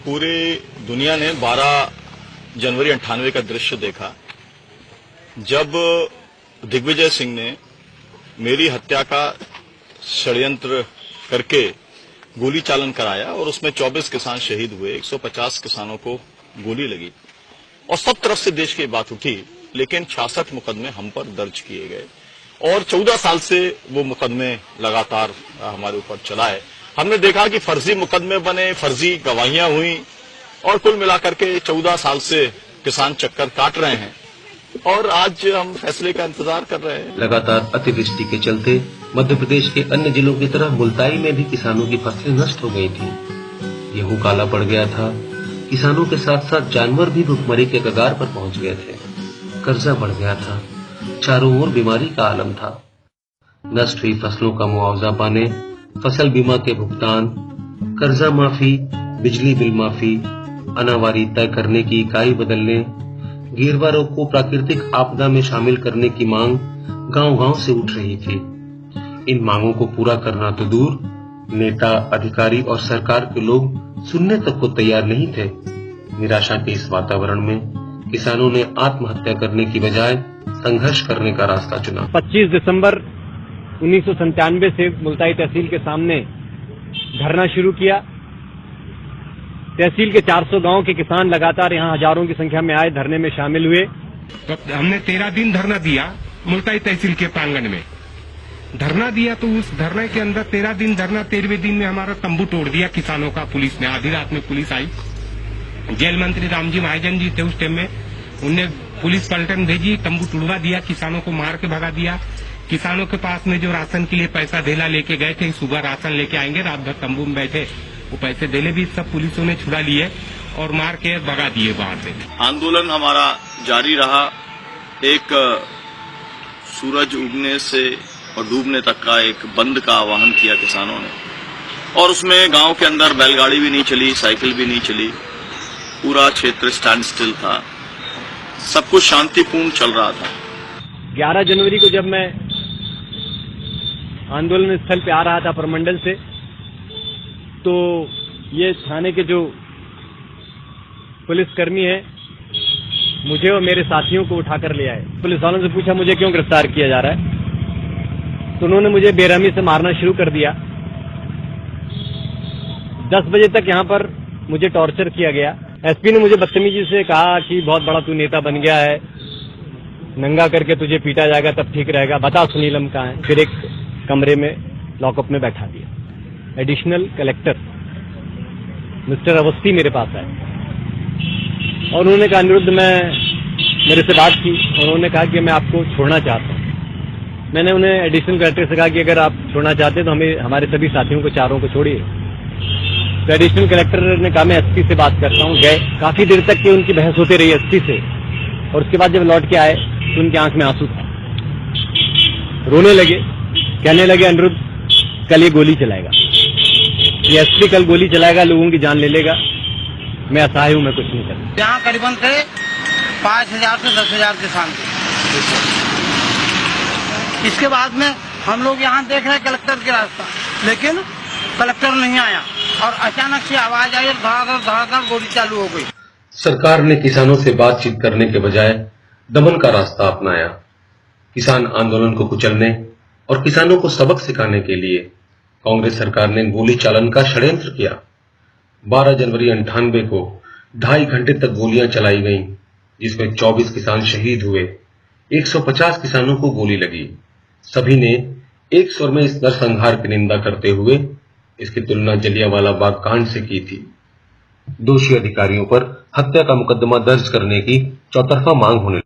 पूरी दुनिया ने 12 जनवरी 98 का दृश्य देखा जब दिग्विजय सिंह ने मेरी हत्या का षड्यंत्र करके गोली चालन कराया और उसमें 24 किसान शहीद हुए, 150 किसानों को गोली लगी और सब तरफ से देश की बात उठी। लेकिन 66 मुकदमे हम पर दर्ज किए गए और 14 साल से वो मुकदमे लगातार हमारे ऊपर चलाए। हमने देखा कि फर्जी मुकदमे बने, फर्जी गवाहियां हुई और कुल मिलाकर के 14 साल से किसान चक्कर काट रहे हैं और आज हम फैसले का इंतजार कर रहे हैं। लगातार अतिवृष्टि के चलते मध्य प्रदेश के अन्य जिलों की तरह मुल्ताई में भी किसानों की फसलें नष्ट हो गई थी। गेहूं काला पड़ गया था, किसानों के साथ साथ जानवर भी भुखमरी के कगार पर पहुंच गए थे। कर्जा बढ़ गया था, चारों ओर बीमारी का आलम था। नष्ट हुई फसलों का मुआवजा पाने, फसल बीमा के भुगतान, कर्जा माफी, बिजली बिल माफी, अनावारी तय करने की इकाई बदलने, गिरवारों को प्राकृतिक आपदा में शामिल करने की मांग गांव-गांव से उठ रही थी। इन मांगों को पूरा करना तो दूर, नेता, अधिकारी और सरकार के लोग सुनने तक को तैयार नहीं थे। निराशा के इस वातावरण में किसानों ने आत्महत्या करने की बजाय संघर्ष करने का रास्ता चुना। 25 दिसंबर 1997 से मुल्ताई तहसील के सामने धरना शुरू किया। तहसील के 400 गांव के किसान लगातार यहां हजारों की संख्या में आए, धरने में शामिल हुए। तो हमने 13 दिन धरना दिया मुल्ताई तहसील के प्रांगण में धरना दिया। तो उस धरने के अंदर 13 दिन धरना, 13वें दिन में हमारा तंबू तोड़ दिया किसानों का पुलिस ने। आधी रात में पुलिस आई, जेल मंत्री रामजी महाजन जी थे उस टाइम में, उनने पुलिस पलटन भेजी, तंबू तुड़वा दिया, किसानों को मार के भगा दिया। किसानों के पास में जो राशन के लिए पैसा धेला लेके गए थे, सुबह राशन लेके आएंगे, रात भर तंबू में बैठे, वो पैसे धेले भी सब पुलिसों ने छुड़ा लिए और मार के भगा दिए बाहर से। आंदोलन हमारा जारी रहा। एक सूरज उगने से और डूबने तक का एक बंद का आह्वान किया किसानों ने और उसमें गांव के अंदर बैलगाड़ी भी नहीं चली, साइकिल भी नहीं चली, पूरा क्षेत्र स्टैंड स्टिल था, सब कुछ शांतिपूर्ण चल रहा था। 11 जनवरी को जब मैं आंदोलन स्थल पे आ रहा था प्रमंडल से, तो ये थाने के जो पुलिसकर्मी हैं मुझे और मेरे साथियों को उठाकर ले आए। पुलिस वालों से पूछा मुझे क्यों गिरफ्तार किया जा रहा है, तो उन्होंने मुझे बेरहमी से मारना शुरू कर दिया। 10 बजे तक यहाँ पर मुझे टॉर्चर किया गया। एसपी ने मुझे बदतमीजी से कहा कि बहुत बड़ा तू नेता बन गया है, नंगा करके तुझे पीटा जाएगा तब ठीक रहेगा, बता सुनीलम कहाँ है। फिर एक कमरे में लॉकअप में बैठा दिया। एडिशनल कलेक्टर मिस्टर अवस्थी मेरे पास आए और उन्होंने कहा अनिरुद्ध, मेरे से बात की, उन्होंने कहा कि मैं आपको छोड़ना चाहता हूँ। मैंने उन्हें एडिशनल कलेक्टर से कहा कि अगर आप छोड़ना चाहते हैं तो हमें हमारे सभी साथियों को चारों को छोड़िए। तो एडिशनल कलेक्टर ने कहा मैं एसपी से बात करता हूँ। गए, काफी देर तक की उनकी बहस होती रही एसपी से और उसके बाद जब लौट के आए तो उनकी आंख में आंसू था, रोने लगे, कहने लगे अनिरुद्ध कल ये गोली चलाएगा, ये एसपी कल गोली चलाएगा, लोगों की जान ले लेगा, मैं असहाय हूँ, मैं कुछ नहीं कर। यहाँ करीबन थे 5000 से 10,000 किसान थे। इसके बाद में हम लोग यहाँ देख रहे हैं कलेक्टर के रास्ता, लेकिन कलेक्टर नहीं आया और अचानक से आवाज आई और धड़ाधड़ गोली चालू हो गई। सरकार ने किसानों से बातचीत करने के बजाय दमन का रास्ता अपनाया। किसान आंदोलन को कुचलने और किसानों को सबक सिखाने के लिए कांग्रेस सरकार ने गोली चालन का षड्यंत्र किया। 12 जनवरी 98 को 2.5 घंटे तक गोलियां चलाई गईं, जिसमें 24 किसान शहीद हुए, 150 किसानों को गोली लगी। सभी ने एक स्वर में इस नरसंहार की निंदा करते हुए इसकी तुलना जलियांवाला बाग कांड से की थी। दोषी अधिकारियों पर हत्या का मुकदमा दर्ज करने की चौतरफा मांग होने